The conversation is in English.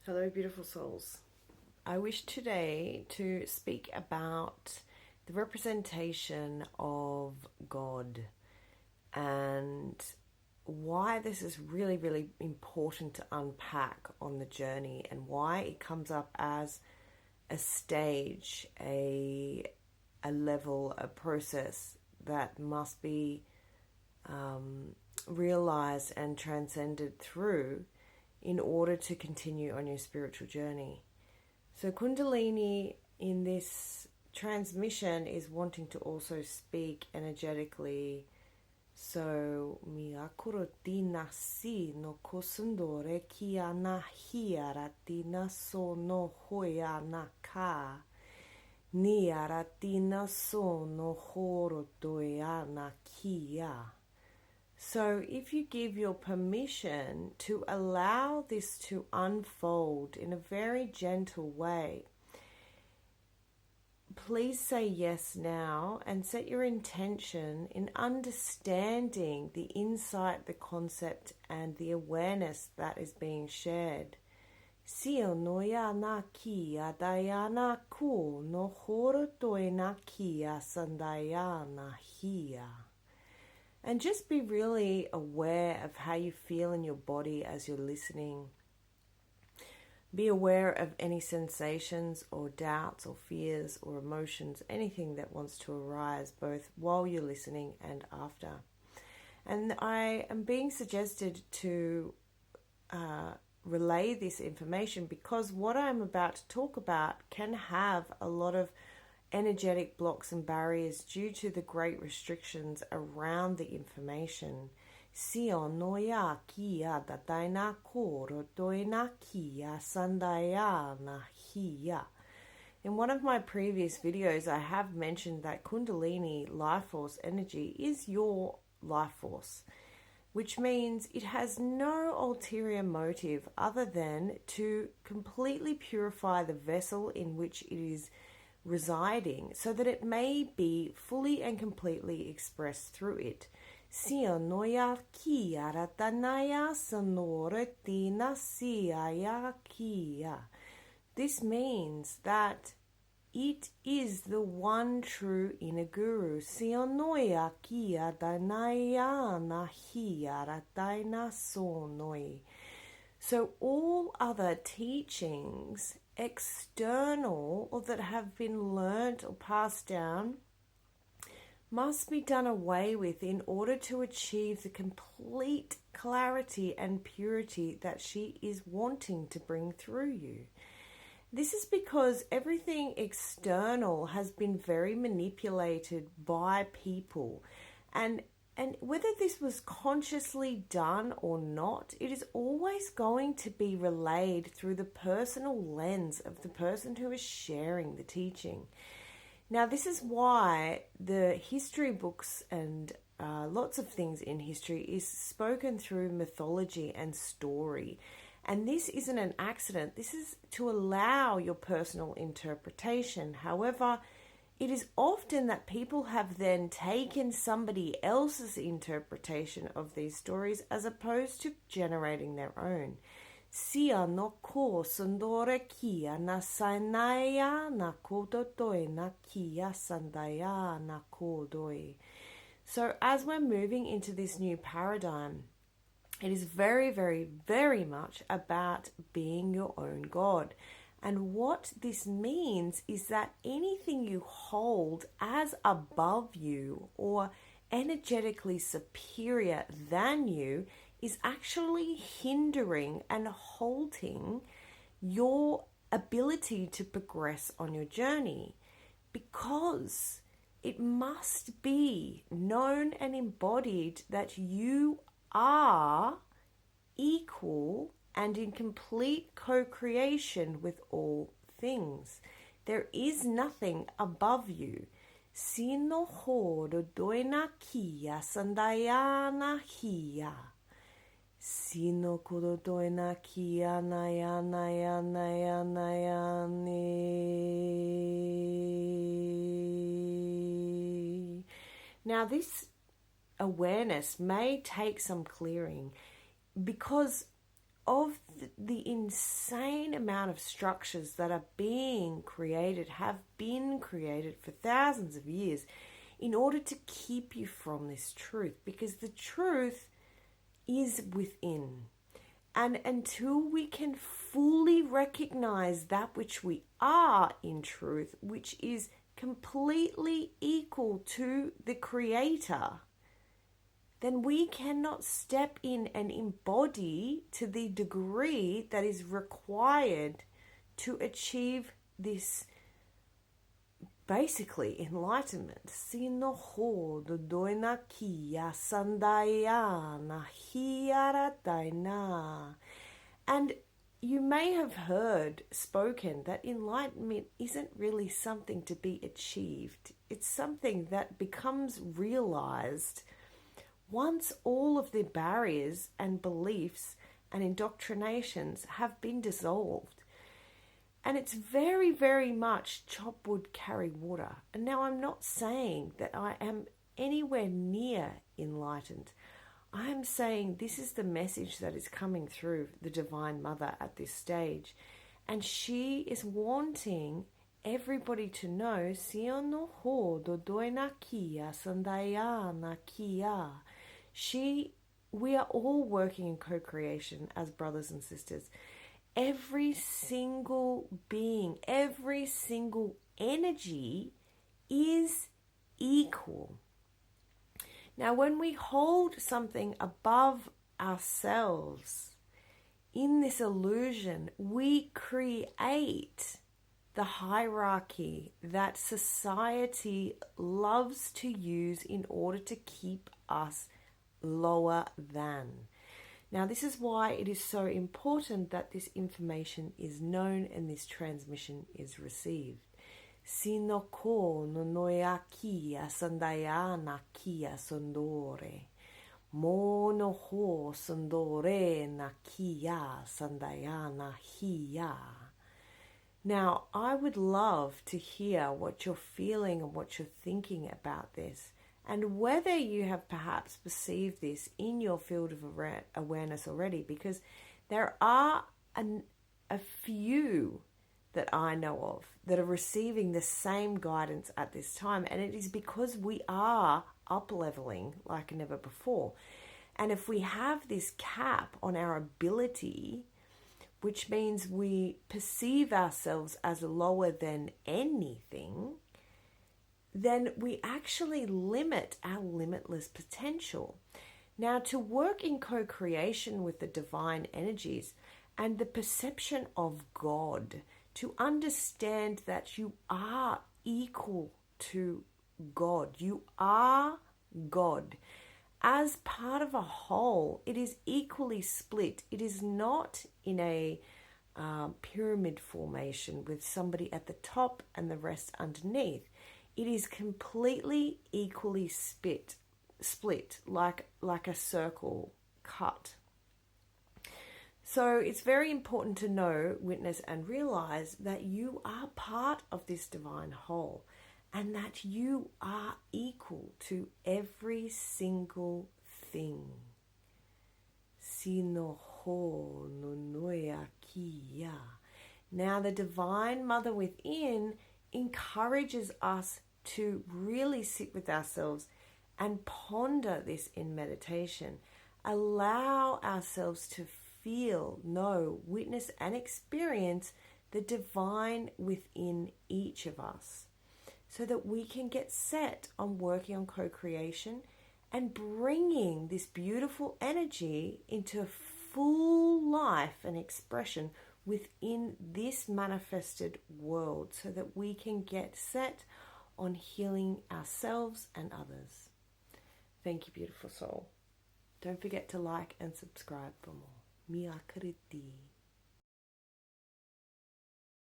Hello, beautiful souls. I wish today to speak about the representation of God and why this is really, really important to unpack on the journey and why it comes up as a stage, a level, a process that must be realized and transcended through in order to continue on your spiritual journey. So Kundalini in this transmission is wanting to also speak energetically. So miyakuro tina si no kosundore kia na hiara tina so no hoya na ka niara tina so no horo doya na kia. So if you give your permission to allow this to unfold in a very gentle way, please say yes now and set your intention in understanding the insight, the concept, and the awareness that is being shared. Sio noya na kia dayana ku no horo doi na kia sandayana hia. And just be really aware of how you feel in your body as you're listening. Be aware of any sensations or doubts or fears or emotions, anything that wants to arise both while you're listening and after. And I am being suggested to relay this information because what I'm about to talk about can have a lot of energetic blocks and barriers due to the great restrictions around the information. Sio noya kia dataina koro doina kia sandaya na hia. In one of my previous videos, I have mentioned that Kundalini life force energy is your life force, which means it has no ulterior motive other than to completely purify the vessel in which it is residing so that it may be fully and completely expressed through it. Sia noya kia ratanaya sonore tina siaya kia. This means that it is the one true inner guru. Sia noya kia danaya na hia rataina sonoi. So all other teachings external or that have been learnt or passed down must be done away with in order to achieve the complete clarity and purity that she is wanting to bring through you. This is because everything external has been very manipulated by people, and whether this was consciously done or not, it is always going to be relayed through the personal lens of the person who is sharing the teaching. Now, this is why the history books and lots of things in history is spoken through mythology and story. And this isn't an accident. This is to allow your personal interpretation. However, it is often that people have then taken somebody else's interpretation of these stories as opposed to generating their own. Sia no ko sundore kia na sanaya na kodoi na kia sandaya na kodoi. So as we're moving into this new paradigm, it is very, very, very much about being your own God. And what this means is that anything you hold as above you or energetically superior than you is actually hindering and halting your ability to progress on your journey, because it must be known and embodied that you are equal and in complete co-creation with all things. There is nothing above you. Sino horo doina kia sandayana hia. Sino koro doina kia naya naya naya naya ni. Now this awareness may take some clearing because of the insane amount of structures that are being created, have been created for thousands of years in order to keep you from this truth, because the truth is within. And until we can fully recognize that which we are in truth, which is completely equal to the Creator, then we cannot step in and embody to the degree that is required to achieve this basically enlightenment. Sinoho dodoina kia sandayana hiarataina. And you may have heard spoken that enlightenment isn't really something to be achieved. It's something that becomes realized once all of the barriers and beliefs and indoctrinations have been dissolved. And it's very, very much chop wood, carry water. And now I'm not saying that I am anywhere near enlightened. I am saying this is the message that is coming through the Divine Mother at this stage. And she is wanting everybody to know, Siono ho dodoina kia sandayana kia. We are all working in co-creation as brothers and sisters. Every single being, every single energy is equal. Now, when we hold something above ourselves in this illusion, we create the hierarchy that society loves to use in order to keep us lower than. Now, this is why it is so important that this information is known and this transmission is received. Sinoko no noia kia sandayana kia sondore. Mono ho sondore na kia sandayana hiya. Now, I would love to hear what you're feeling and what you're thinking about this, and whether you have perhaps perceived this in your field of awareness already, because there are a few that I know of that are receiving the same guidance at this time, and it is because we are up-leveling like never before. And if we have this cap on our ability, which means we perceive ourselves as lower than anything, then we actually limit our limitless potential. Now, to work in co-creation with the divine energies and the perception of God, to understand that you are equal to God, you are God. As part of a whole, it is equally split. It is not in a pyramid formation with somebody at the top and the rest underneath. It is completely equally split like a circle cut. So it's very important to know, witness, and realize that you are part of this divine whole, and that you are equal to every single thing. Sinoho no noia kia. Now, the Divine Mother within encourages us to really sit with ourselves and ponder this in meditation. Allow ourselves to feel, know, witness, and experience the divine within each of us, so that we can get set on working on co-creation and bringing this beautiful energy into full life and expression within this manifested world, so that we can get set on healing ourselves and others. Thank you, beautiful soul. Don't forget to like and subscribe for more. Mia Kriti.